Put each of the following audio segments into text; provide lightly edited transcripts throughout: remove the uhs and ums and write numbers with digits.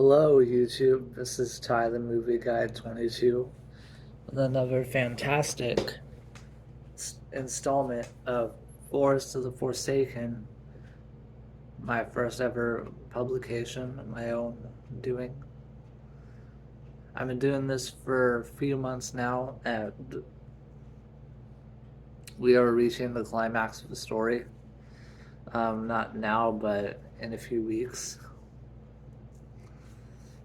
Hello, YouTube. This is Ty the Movie Guide 22 with another fantastic installment of Forrest of the Forsaken, my first ever publication, my own doing. I've been doing this for a few months now, and we are reaching the climax of the story. Not now, but in a few weeks.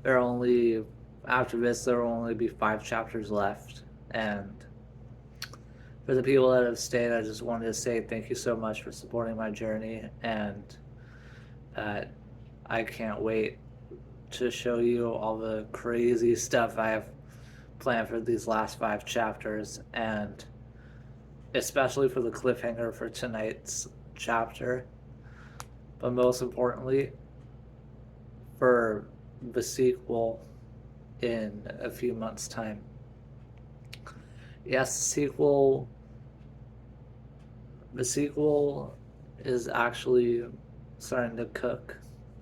There are only, after this, there will only be 5 chapters left, and for the people that have stayed, I just wanted to say thank you so much for supporting my journey, and uh, I can't wait to show you all the crazy stuff I have planned for these last 5 chapters, and especially for the cliffhanger for tonight's chapter, but most importantly, for the sequel in a few months' time. Yes, the sequel is actually starting to cook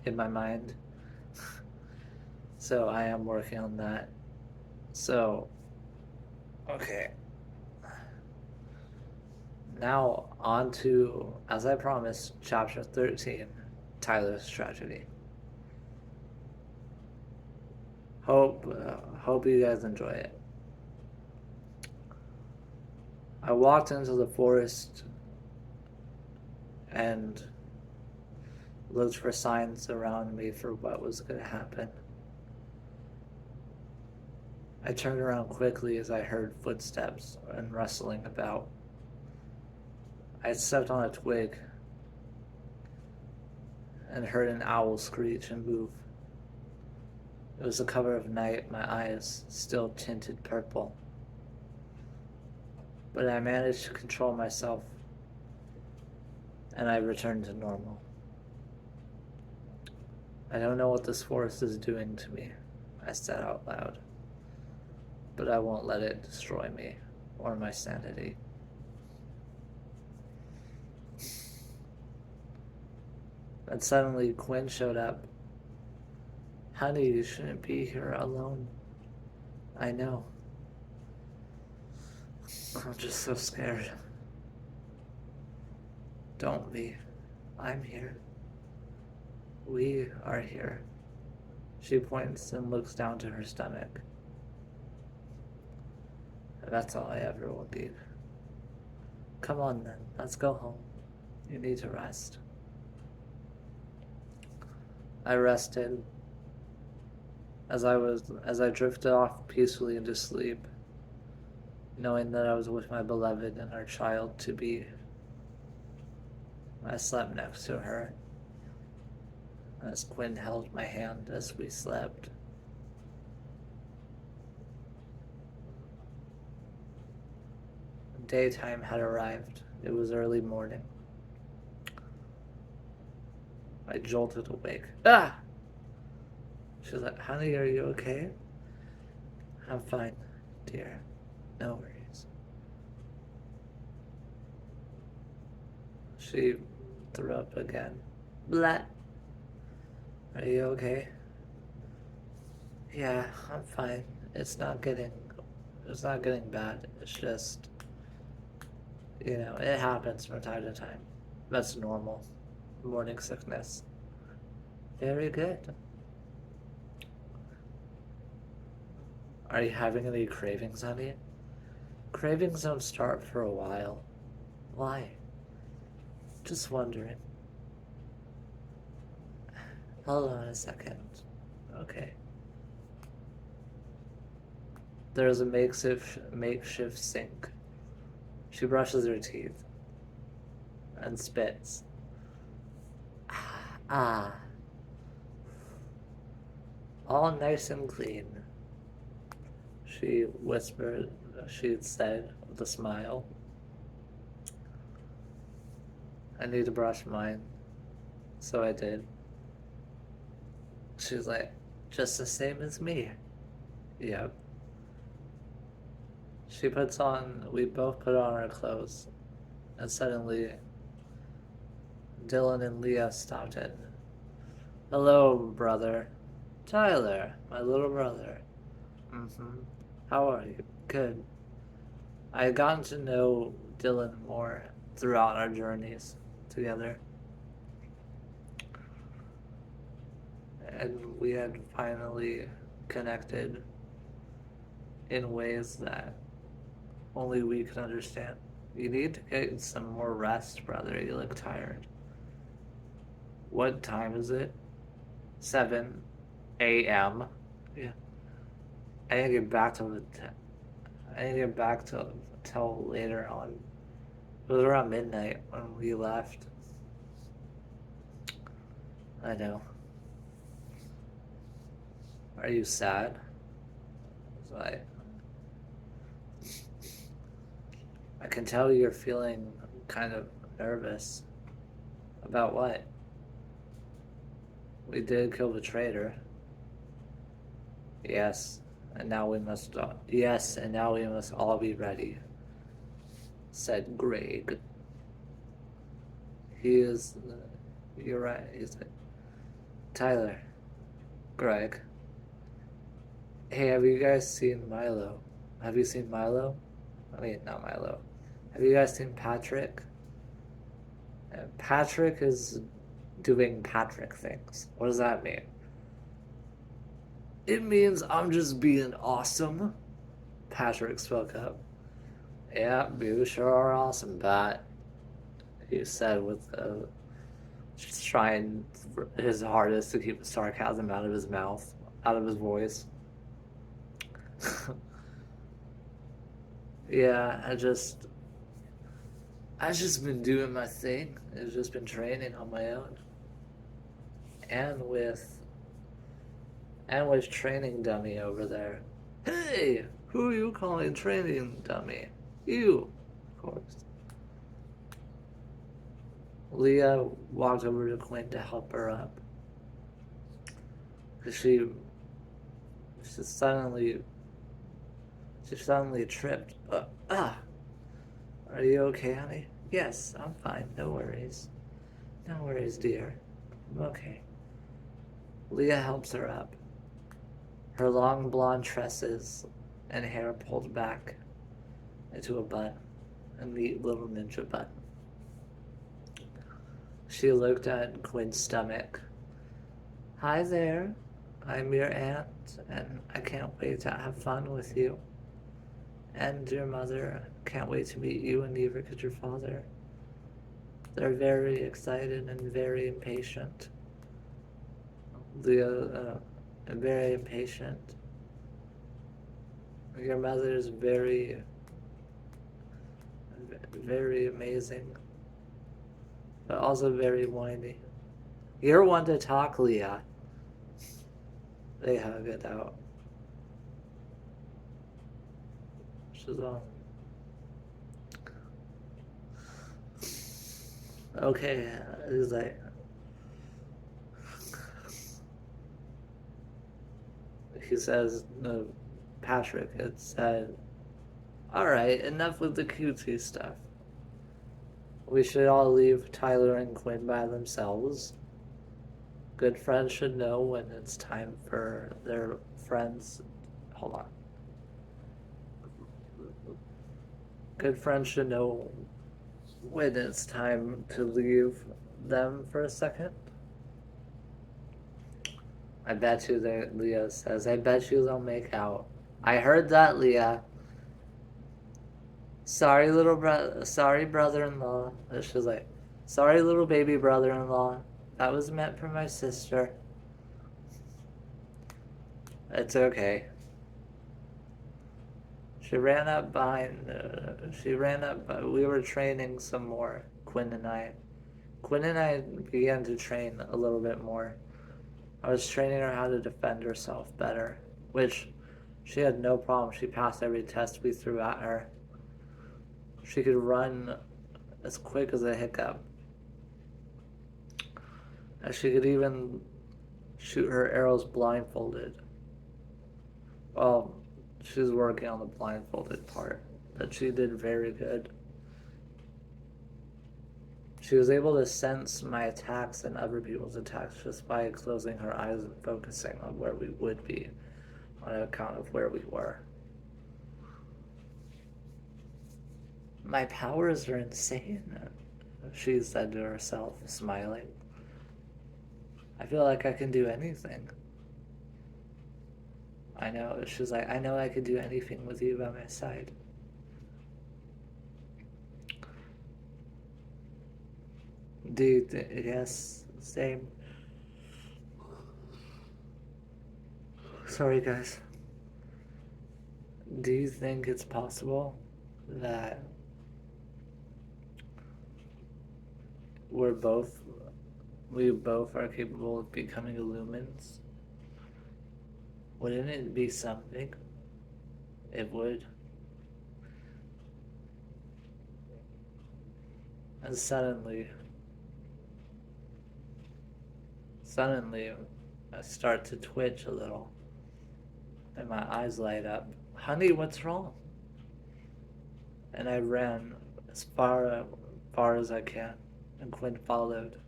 in my mind. So I am working on that. So, okay. Now on to, as I promised, chapter 13, Tyler's Tragedy. Hope you guys enjoy it. I walked into the forest and looked for signs around me for what was going to happen. I turned around quickly as I heard footsteps and rustling about. I stepped on a twig and heard an owl screech and move. It was the cover of night, my eyes still tinted purple. But I managed to control myself, and I returned to normal. I don't know what this forest is doing to me, I said out loud, but I won't let it destroy me or my sanity. And suddenly Quinn showed up. Honey, you shouldn't be here alone. I know. I'm just so scared. Don't be. I'm here. We are here. She points and looks down to her stomach. That's all I ever will need. Come on then, let's go home. You need to rest. I rested as I drifted off peacefully into sleep, knowing that I was with my beloved and our child to be. I slept next to her, as Quinn held my hand as we slept. Daytime had arrived. It was early morning. I jolted awake. Ah! She's like, honey, are you okay? I'm fine, dear. No worries. She threw up again. Blah. Are you okay? Yeah, I'm fine. It's not getting bad. It's just, it happens from time to time. That's normal. Morning sickness. Very good. Are you having any cravings, honey? Cravings don't start for a while. Why? Just wondering. Hold on a second. Okay. There's a makeshift sink. She brushes her teeth and spits. Ah. All nice and clean. She whispered, she said with a smile. I need to brush mine. So I did. She's like, just the same as me. Yep. We both put on our clothes, and suddenly Dylan and Leah stopped in. Hello, brother. Tyler, my little brother. How are you? Good. I had gotten to know Dylan more throughout our journeys together. And we had finally connected in ways that only we could understand. You need to get some more rest, brother. You look tired. What time is it? 7 a.m. Yeah. I didn't get back till till later on. It was around midnight when we left. I know. Are you sad? I can tell you're feeling kind of nervous. About what? We did kill the traitor. Yes, and now we must all be ready, said Greg. You're right, he's like, Tyler, Greg. Hey, have you guys seen Milo? Have you seen Milo? I mean, not Milo. Have you guys seen Patrick? Patrick is doing Patrick things. What does that mean? It means I'm just being awesome. Patrick spoke up. Yeah, you sure are awesome, Pat. He said with trying his hardest to keep the sarcasm out of his mouth, out of his voice. Yeah, I just been doing my thing. I've just been training on my own. And with training dummy over there. Hey, who are you calling training dummy? You, of course. Leah walked over to Quinn to help her up. She suddenly tripped. Are you okay, honey? Yes, I'm fine. No worries. No worries, dear. I'm okay. Leah helps her up. Her long blonde tresses and hair pulled back into a bun, a neat little ninja bun. She looked at Quinn's stomach. Hi there. I'm your aunt, and I can't wait to have fun with you. And your mother. Can't wait to meet you, and neither could your father. They're very excited and very impatient. Leah, very impatient. Your mother is very, very amazing, but also very whiny. You're one to talk, Leah. They hug it out. She's all. Okay, he's like. He says, no, Patrick had said, alright, enough with the cutesy stuff. We should all leave Tyler and Quinn by themselves. Good friends should know when it's time for their friends. Hold on. Good friends should know when it's time to leave them for a second. I bet you that Leah says, I bet you they'll make out. I heard that, Leah. Sorry, brother-in-law. She's like, sorry, little baby brother-in-law. That was meant for my sister. It's okay. She ran up, we were training some more, Quinn and I. Quinn and I began to train a little bit more. I was training her how to defend herself better, which she had no problem. She passed every test we threw at her. She could run as quick as a hiccup. And she could even shoot her arrows blindfolded. Well, she was working on the blindfolded part, but she did very good. She was able to sense my attacks and other people's attacks just by closing her eyes and focusing on where we would be on account of where we were. My powers are insane, she said to herself, smiling. I feel like I can do anything. I know, she's like, I know I could do anything with you by my side. Dude, yes, same. Sorry, guys. Do you think it's possible that we both are capable of becoming illumins? Wouldn't it be something? It would. And suddenly, I start to twitch a little, and my eyes light up. Honey, what's wrong? And I ran as far as I can, and Quinn followed.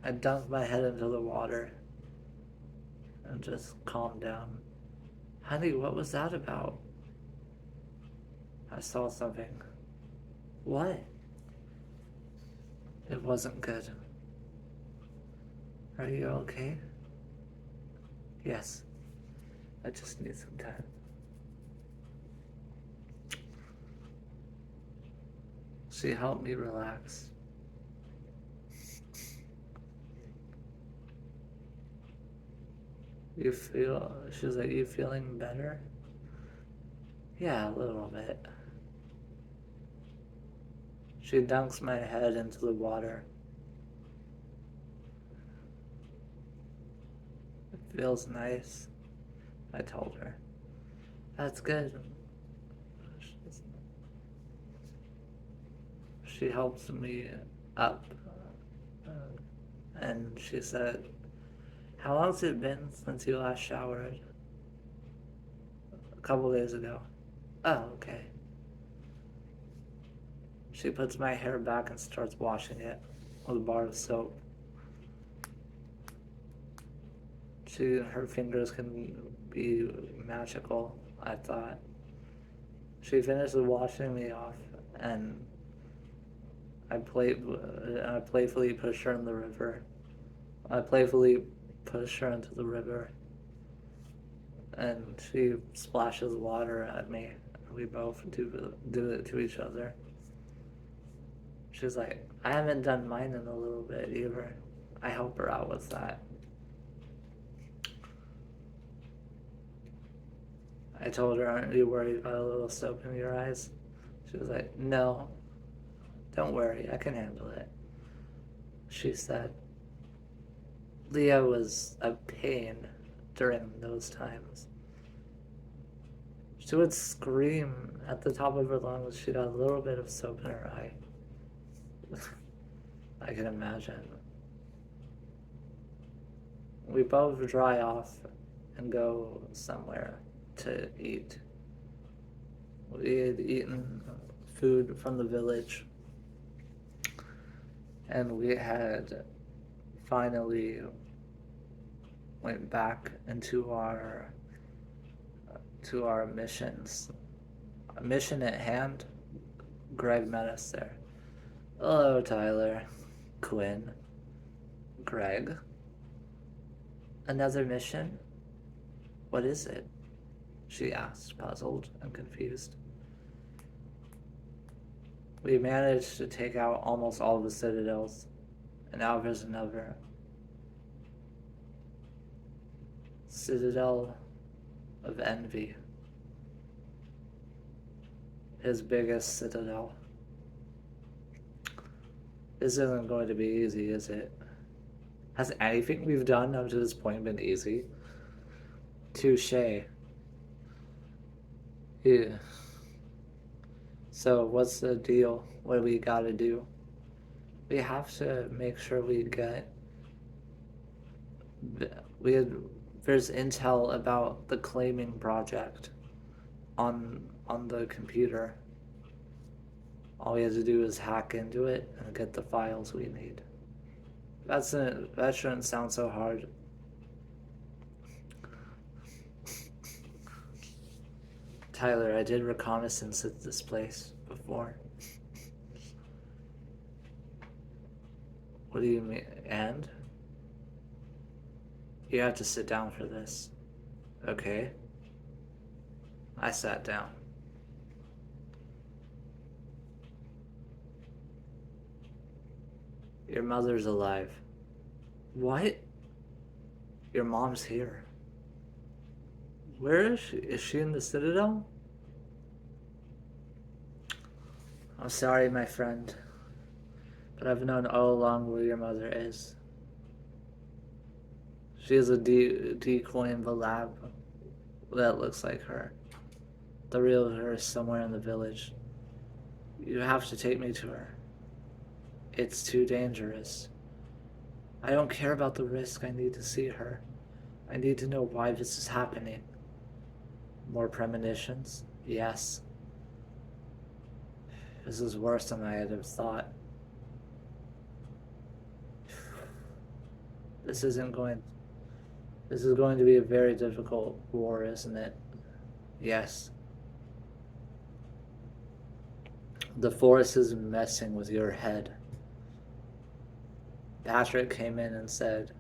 I dunked my head into the water and just calmed down. Honey, what was that about? I saw something. What? It wasn't good. Are you okay? Yes. I just need some time. She helped me relax. She was like, you feeling better? Yeah, a little bit. She dunks my head into the water. It feels nice, I told her. That's good. She helps me up, and she said, how long's it been since you last showered? A couple days ago. Oh, okay. She puts my hair back and starts washing it with a bar of soap. Her fingers can be magical, I thought. She finished washing me off, and I playfully pushed her in the river. I playfully push her into the river, and she splashes water at me. We both do it to each other. She's like, I haven't done mine in a little bit either. I help her out with that. I told her, aren't you worried about a little soap in your eyes? She was like, no, don't worry, I can handle it. She said, Leah was a pain during those times. She would scream at the top of her lungs. She got a little bit of soap in her eye. I can imagine. We both dry off and go somewhere to eat. We had eaten food from the village, and we had finally went back into our missions. A mission at hand. Greg met us there. Hello, Tyler, Quinn, Greg. Another mission? What is it? She asked, puzzled and confused. We managed to take out almost all the citadels, and now there's another. Citadel of Envy. His biggest citadel. This isn't going to be easy, is it? Has anything we've done up to this point been easy? Touché. Yeah. So what's the deal? What do we gotta do? We have to make sure we get... There's intel about the claiming project on the computer. All we had to do is hack into it and get the files we need. That shouldn't sound so hard. Tyler, I did reconnaissance at this place before. What do you mean? And? You have to sit down for this. Okay. I sat down. Your mother's alive. What? Your mom's here. Where is she? Is she in the Citadel? I'm sorry, my friend, but I've known all along where your mother is. She is a decoy in the lab that looks like her. The real her is somewhere in the village. You have to take me to her. It's too dangerous. I don't care about the risk. I need to see her. I need to know why this is happening. More premonitions? Yes. This is worse than I had have thought. This is going to be a very difficult war, isn't it? Yes. The Forrest is messing with your head. Patrick came in and said,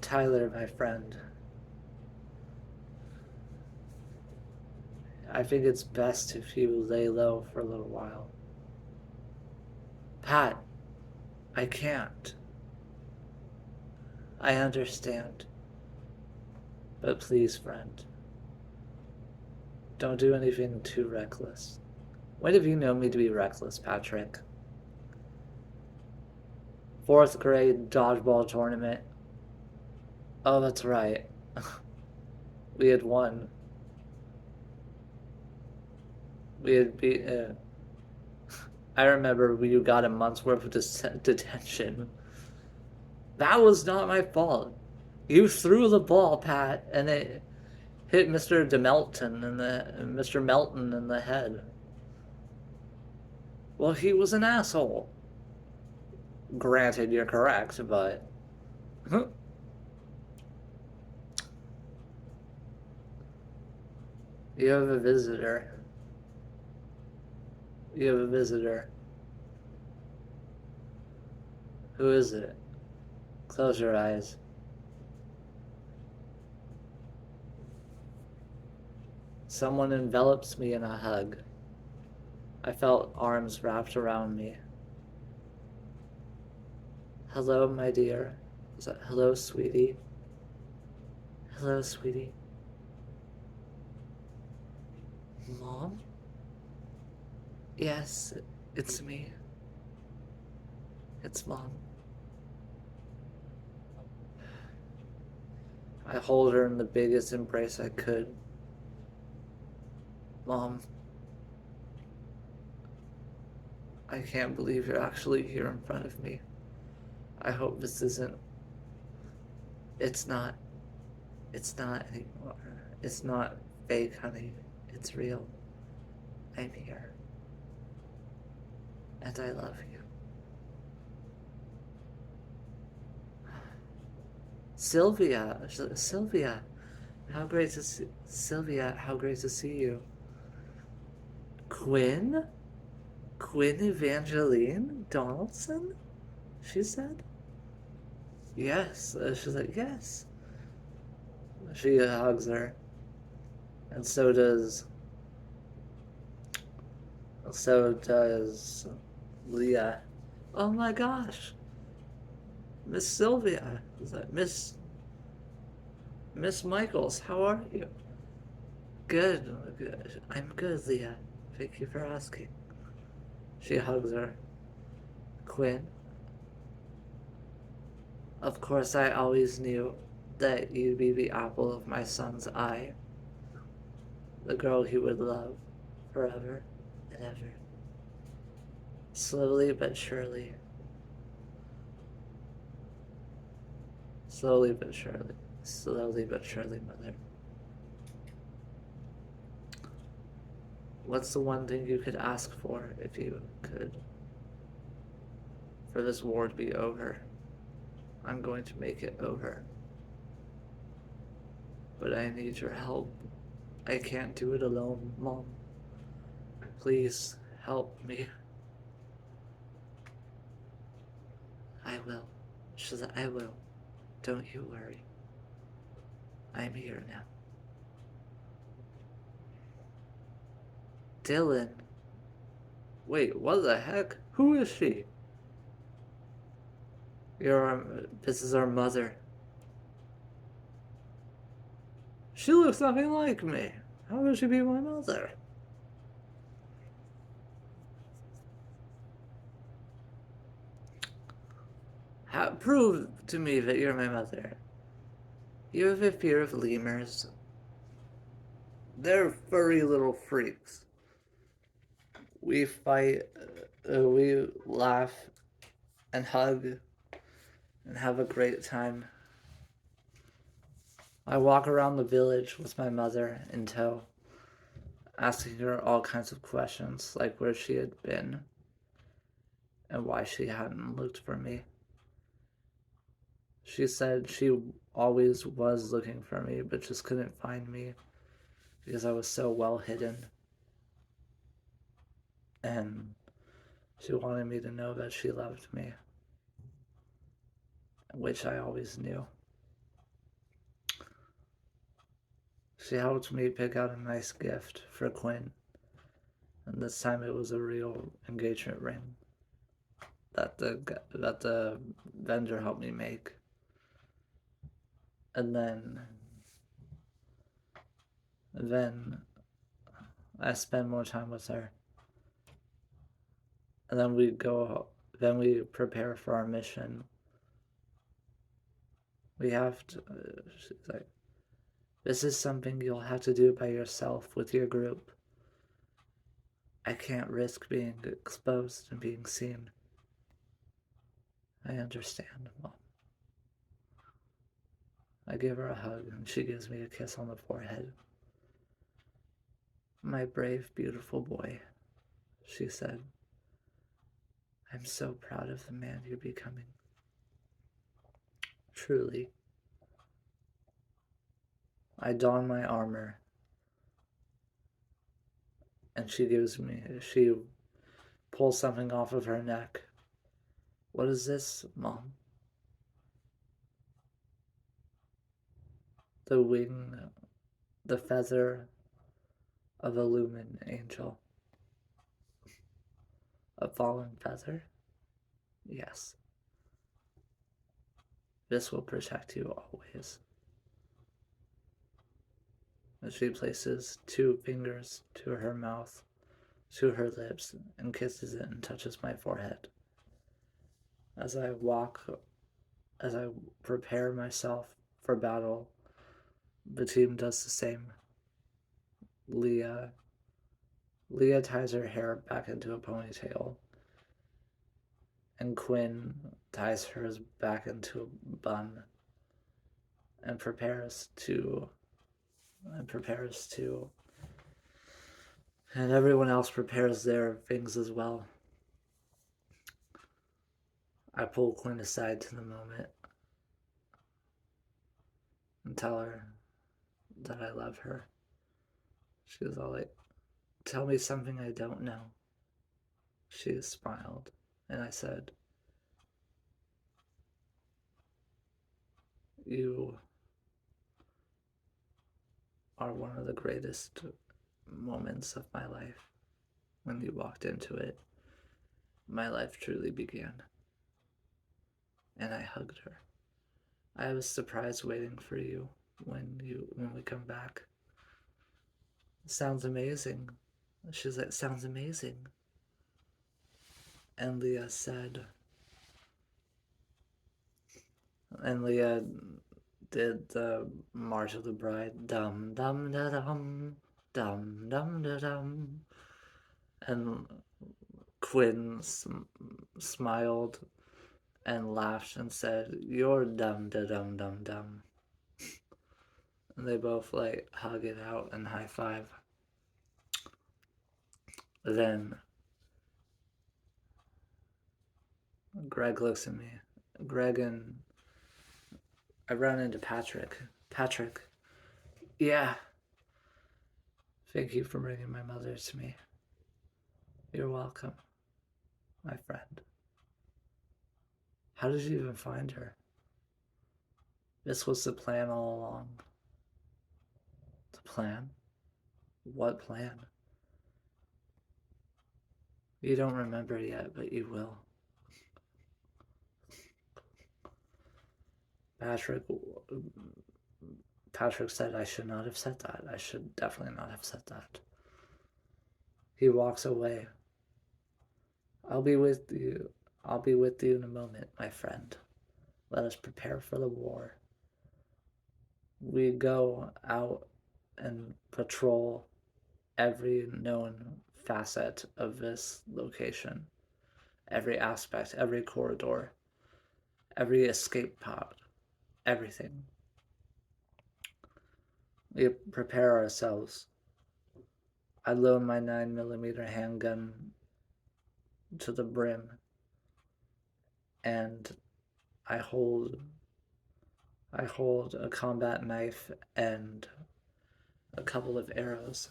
Tyler, my friend, I think it's best if you lay low for a little while. Pat, I can't. I understand. But please, friend, don't do anything too reckless. When have you known me to be reckless, Patrick? 4th grade dodgeball tournament. Oh, that's right. We had won. We had beat. I remember you got a month's worth of detention. That was not my fault. You threw the ball, Pat, and it hit Mr. Mr. Melton in the head. Well, he was an asshole. Granted, you're correct, but you have a visitor. You have a visitor. Who is it? Close your eyes. Someone envelops me in a hug. I felt arms wrapped around me. Hello, my dear. Is that hello, sweetie? Hello, sweetie. Mom? Yes, it's me. It's Mom. I hold her in the biggest embrace I could. Mom, I can't believe you're actually here in front of me. I hope this isn't... It's not anymore. It's not fake, honey. It's real. I'm here. And I love you. Sylvia, how great to see... Sylvia, how great to see you. Quinn Evangeline Donaldson? She said. Yes. She's like, yes. She hugs her. And so does Leah. Oh my gosh. Miss Sylvia. Is that Miss Michaels, how are you? Good. I'm good, Leah. Thank you for asking. She hugs her. Quinn. Of course, I always knew that you'd be the apple of my son's eye. The girl he would love forever and ever. Slowly but surely. Slowly but surely. Slowly but surely, mother. What's the one thing you could ask for if you could? For this war to be over. I'm going to make it over. But I need your help. I can't do it alone, Mom. Please help me. I will. She said, I will. Don't you worry. I'm here now. Dylan. Wait, what the heck? Who is she? This is our mother. She looks nothing like me. How would she be my mother? Prove to me that you're my mother. You have a fear of lemurs. They're furry little freaks. We fight, we laugh and hug and have a great time. I walk around the village with my mother in tow, asking her all kinds of questions, like where she had been and why she hadn't looked for me. She said she always was looking for me, but just couldn't find me because I was so well hidden. And she wanted me to know that she loved me, which I always knew. She helped me pick out a nice gift for Quinn, and this time it was a real engagement ring that the vendor helped me make. And then I spend more time with her. And then we prepare for our mission. We have to, she's like, this is something you'll have to do by yourself with your group. I can't risk being exposed and being seen. I understand, Mom. I give her a hug and she gives me a kiss on the forehead. My brave, beautiful boy, she said. I'm so proud of the man you're becoming. Truly. I don my armor and she pulls something off of her neck. What is this, Mom? The wing, the feather of a lumen angel. A fallen feather? Yes. This will protect you always. And she places 2 fingers to her mouth, to her lips, and kisses it and touches my forehead. As I prepare myself for battle, the team does the same. Leah ties her hair back into a ponytail, and Quinn ties hers back into a bun and prepares to and everyone else prepares their things as well. I pull Quinn aside to the moment and tell her that I love her. She was all like, tell me something I don't know. She smiled, and I said, you are one of the greatest moments of my life. When you walked into it, my life truly began. And I hugged her. I have a surprise waiting for you when we come back. Sounds amazing. She's like, sounds amazing. And Leah did the March of the Bride, dum dum da dum, dum dum da dum. And Quinn smiled and laughed and said, you're dum da dum dum dum. And they both like hug it out and high five. Then Greg looks at me. Greg and I run into Patrick. Patrick, yeah, thank you for bringing my mother to me. You're welcome, my friend. How did you even find her? This was the plan all along. The plan? What plan? You don't remember yet, but you will. Patrick Patrick said I should not have said that. I should definitely not have said that. He walks away. I'll be with you. I'll be with you in a moment, my friend. Let us prepare for the war. We go out and patrol every known facet of this location, every aspect, every corridor, every escape pod, everything. We prepare ourselves. I load my 9mm handgun to the brim, and I hold a combat knife and a couple of arrows.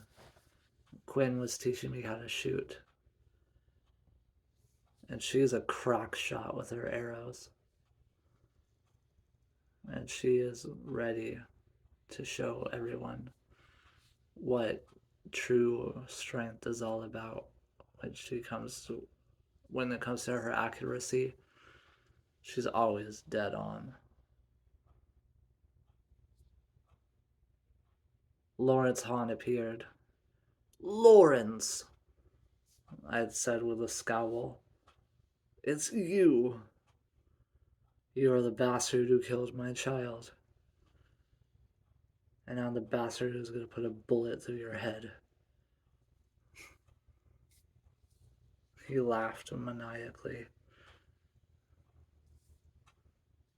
Quinn was teaching me how to shoot, and she's a crack shot with her arrows, and she is ready to show everyone what true strength is all about when it comes to her accuracy. She's always dead on. Lawrence Hahn appeared. Lawrence, I had said with a scowl. It's you. You are the bastard who killed my child. And I'm the bastard who's going to put a bullet through your head. He laughed maniacally.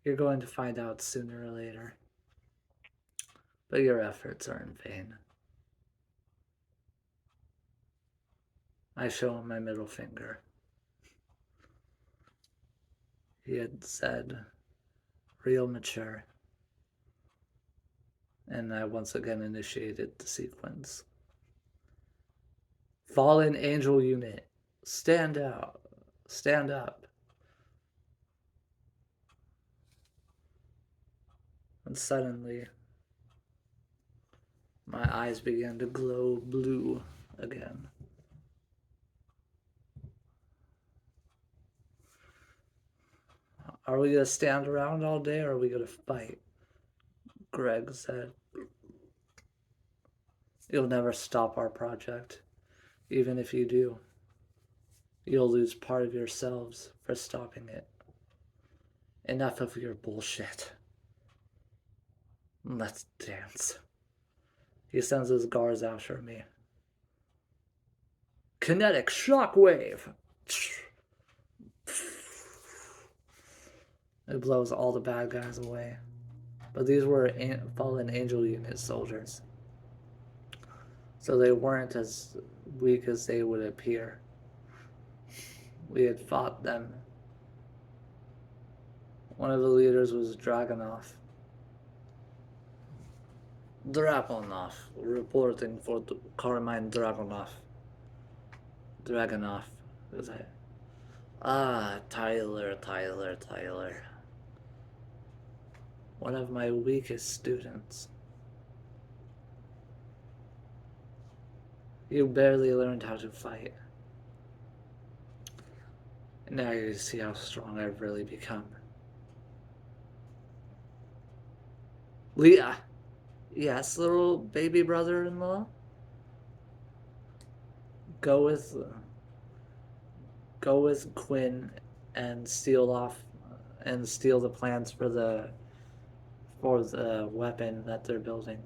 You're going to find out sooner or later. But your efforts are in vain. I show him my middle finger. He had said, real mature. And I once again initiated the sequence. Fallen angel unit, stand out. Stand up. And suddenly, my eyes began to glow blue again. Are we going to stand around all day or are we going to fight? Greg said. You'll never stop our project. Even if you do, you'll lose part of yourselves for stopping it. Enough of your bullshit. Let's dance. He sends his guards after me. Kinetic shockwave! It blows all the bad guys away. But these were fallen angel unit soldiers. So they weren't as weak as they would appear. We had fought them. One of the leaders was Dragunov. Dragunov, reporting for Carmine Dragunov. Dragunov, was it? Ah, Tyler. One of my weakest students. You barely learned how to fight. Now you see how strong I've really become. Leah! Yes, little baby brother-in-law? Go with Quinn and steal the plans for the weapon that they're building.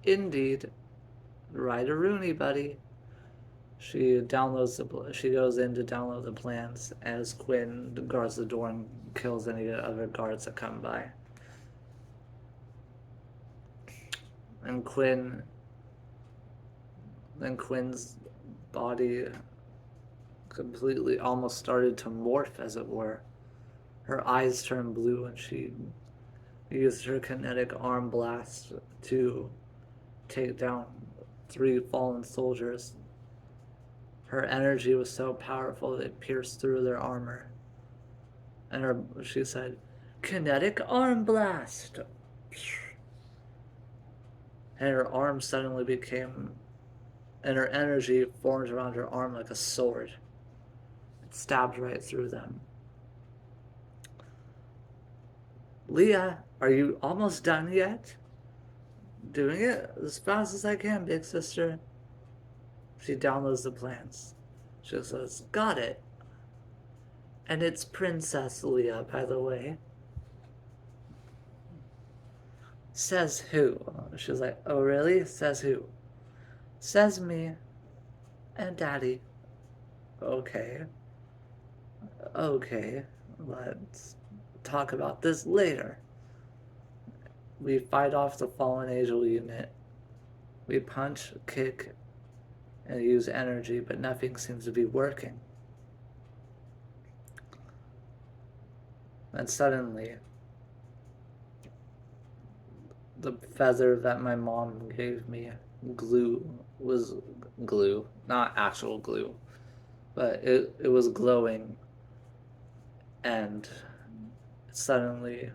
Indeed. Right a Rooney, buddy. She goes in to download the plans as Quinn guards the door and kills any other guards that come by. And Quinn's body completely almost started to morph, as it were. Her eyes turned blue, and she used her kinetic arm blast to take down 3 fallen soldiers. Her energy was so powerful that it pierced through their armor. And she said, "Kinetic arm blast!" And her arm suddenly became, and her energy formed around her arm like a sword. It stabbed right through them. "Leah, are you almost done yet?" "Doing it as fast as I can, big sister." She downloads the plans. She says, "Got it. And it's Princess Leah, by the way." "Says who?" She's like, "Oh, really? Says who?" "Says me and Daddy." "Okay. Okay. Let's talk about this later." We fight off the fallen angel unit. We punch, kick, and use energy, but nothing seems to be working. And suddenly, the feather that my mom gave me was glue, not actual glue, but it was glowing, and it suddenly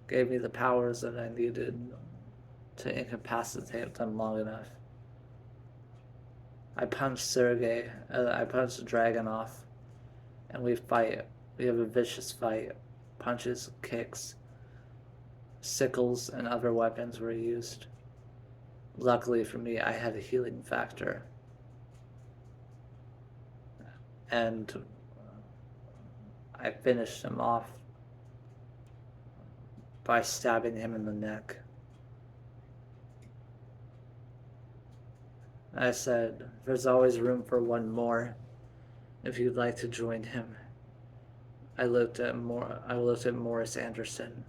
gave me the powers that I needed to incapacitate them long enough. I punched Sergey, I punched Dragonov, and we fight. We have a vicious fight. Punches, kicks, sickles, and other weapons were used. Luckily for me, I had a healing factor. And I finished him off by stabbing him in the neck. I said, "There's always room for one more if you'd like to join him." I looked at Morris Anderson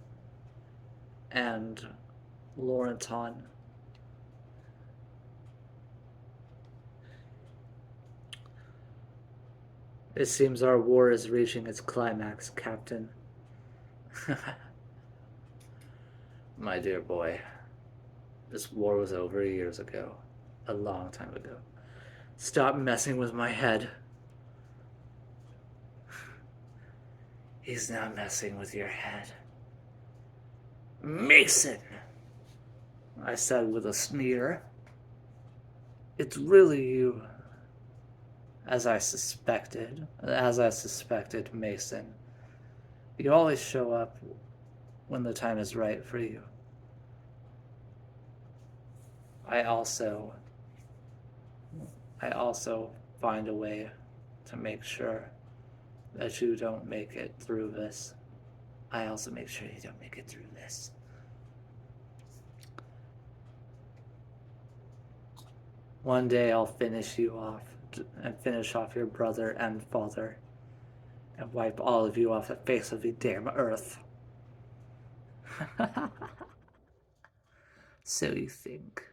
and Lawrence Hahn. "It seems our war is reaching its climax, Captain." "My dear boy, this war was over years ago. A long time ago. Stop messing with my head." "He's not messing with your head." "Mason," I said with a sneer. "It's really you." As I suspected, Mason. You always show up when the time is right for you. I also find a way to make sure that you don't make it through this. I also make sure you don't make it through this. One day I'll finish you off and finish off your brother and father and wipe all of you off the face of the damn earth. So you think.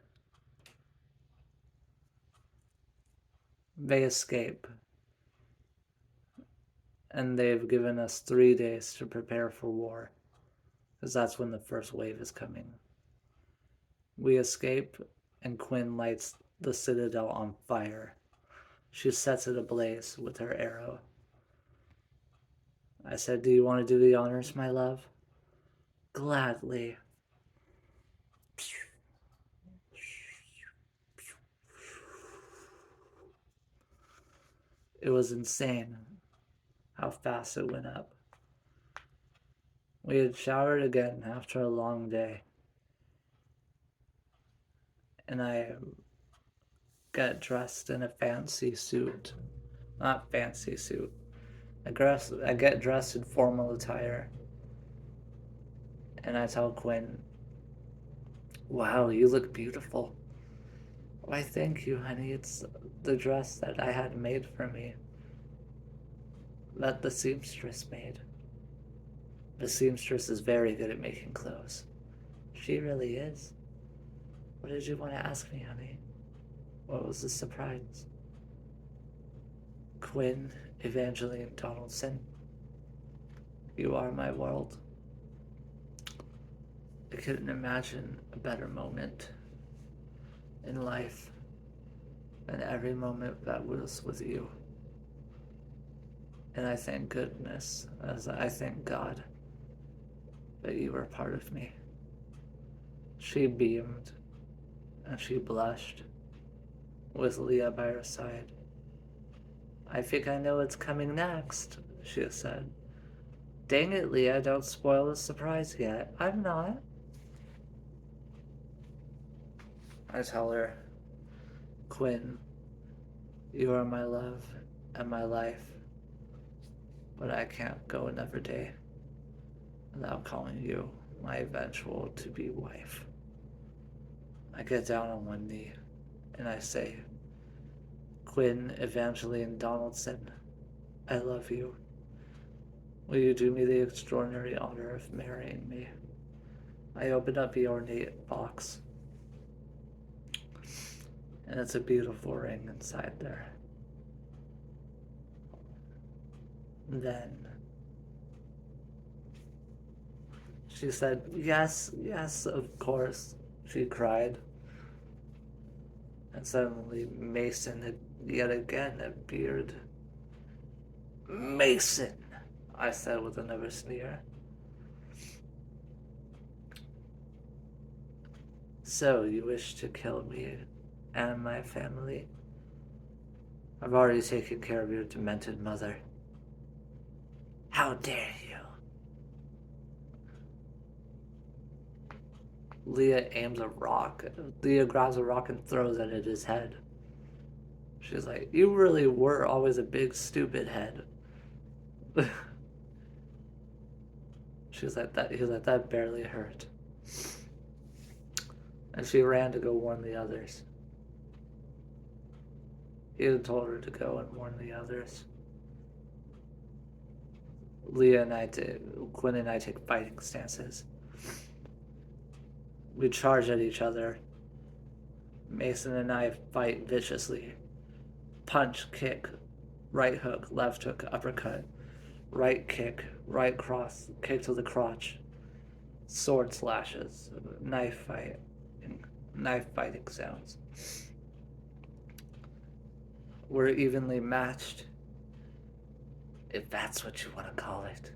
They escape, and they've given us 3 days to prepare for war, because that's when the first wave is coming. We escape, and Quinn lights the citadel on fire. She sets it ablaze with her arrow. I said, "Do you want to do the honors, my love?" "Gladly." It was insane how fast it went up. We had showered again after a long day, and I got dressed in a fancy suit. Not fancy suit. I get dressed in formal attire, and I tell Quinn, "Wow, you look beautiful." "Why, thank you, honey. It's the dress that I had made for me, that the seamstress made." The seamstress is very good at making clothes. She really is. What did you want to ask me, honey? What was the surprise? Quinn Evangeline Donaldson, you are my world. I couldn't imagine a better moment in life than every moment that was with you. And I thank goodness, as I thank God, that you were part of me. She beamed, and she blushed, with Leah by her side. I think I know what's coming next, she said. Dang it, Leah, don't spoil the surprise yet. I'm not. I tell her, Quinn, you are my love and my life, but I can't go another day without calling you my eventual to-be wife. I get down on one knee and I say, Quinn Evangeline Donaldson, I love you. Will you do me the extraordinary honor of marrying me? I open up the ornate box, and it's a beautiful ring inside there. Then she said, yes, yes, of course, she cried. And suddenly Mason had yet again appeared. Mason, I said with another sneer. So you wish to kill me and my family? I've already taken care of your demented mother. How dare you? Leah aims a rock. Leah grabs a rock and throws it at his head. She's like, you really were always a big stupid head. She's like, that. He's like, that barely hurt. And she ran to go warn the others. He had told her to go and warn the others. Quinn and I take fighting stances. We charge at each other. Mason and I fight viciously. Punch, kick, right hook, left hook, uppercut, right kick, right cross, kick to the crotch, sword slashes, knife fighting sounds. We're evenly matched, if that's what you want to call it.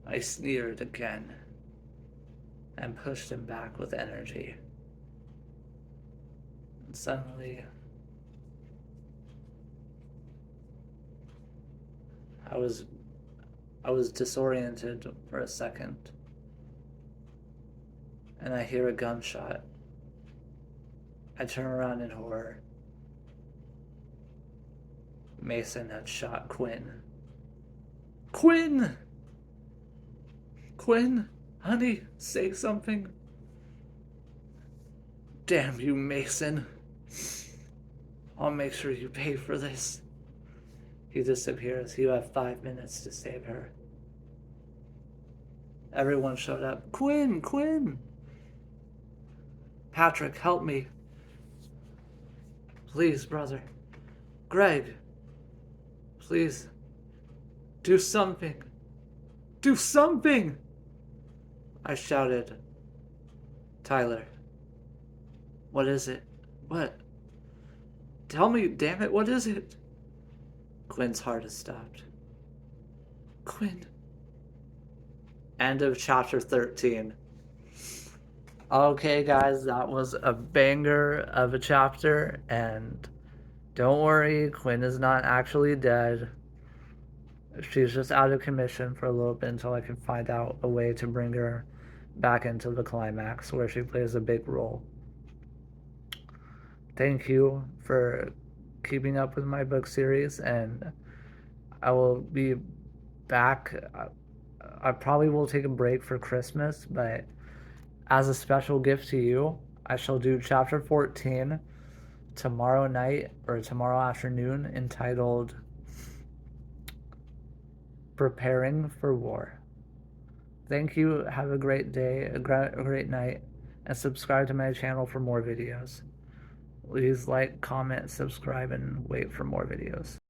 I sneered again and pushed him back with energy. And suddenly, I was disoriented for a second, and I hear a gunshot. I turn around in horror. Mason had shot Quinn. Quinn! Quinn, honey, say something. Damn you, Mason. I'll make sure you pay for this. He disappears. You have 5 minutes to save her. Everyone showed up. Quinn! Quinn! Patrick, help me. Please, brother. Greg. Please. Do something. Do something! I shouted. Tyler. What is it? What? Tell me, damn it, what is it? Quinn's heart has stopped. Quinn. End of chapter 13. Okay, guys, that was a banger of a chapter, and don't worry, Quinn is not actually dead. She's just out of commission for a little bit until I can find out a way to bring her back into the climax where she plays a big role. Thank you for keeping up with my book series, and I will be back. I probably will take a break for Christmas, but as a special gift to you, I shall do chapter 14 tomorrow night or tomorrow afternoon, entitled Preparing for War. Thank you, have a great day, a great night, and subscribe to my channel for more videos. Please like, comment, subscribe, and wait for more videos.